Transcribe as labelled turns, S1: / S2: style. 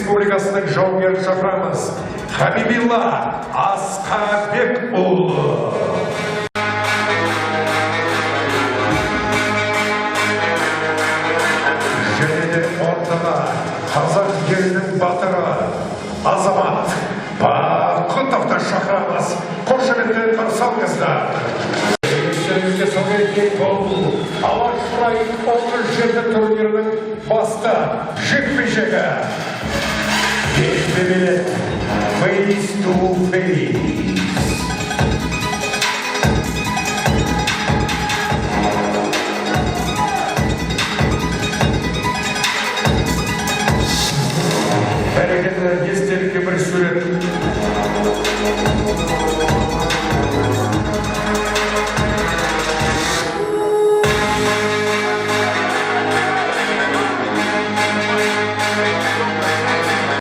S1: Республикасының жауынгерін шақырамыз. Хабибилла Асқабекұлы. Және де ортаға қазақ елінің батыры Азамат Бақытовты шақырамыз. Қошеметпен қарсы алыңыздар. Естеріңізге сала кетейік, бұл Алаш Райым 37 турнирінің басты жекпе-жегі. Бетпе-бет, face to face. Әрекеті естелікке бір сурет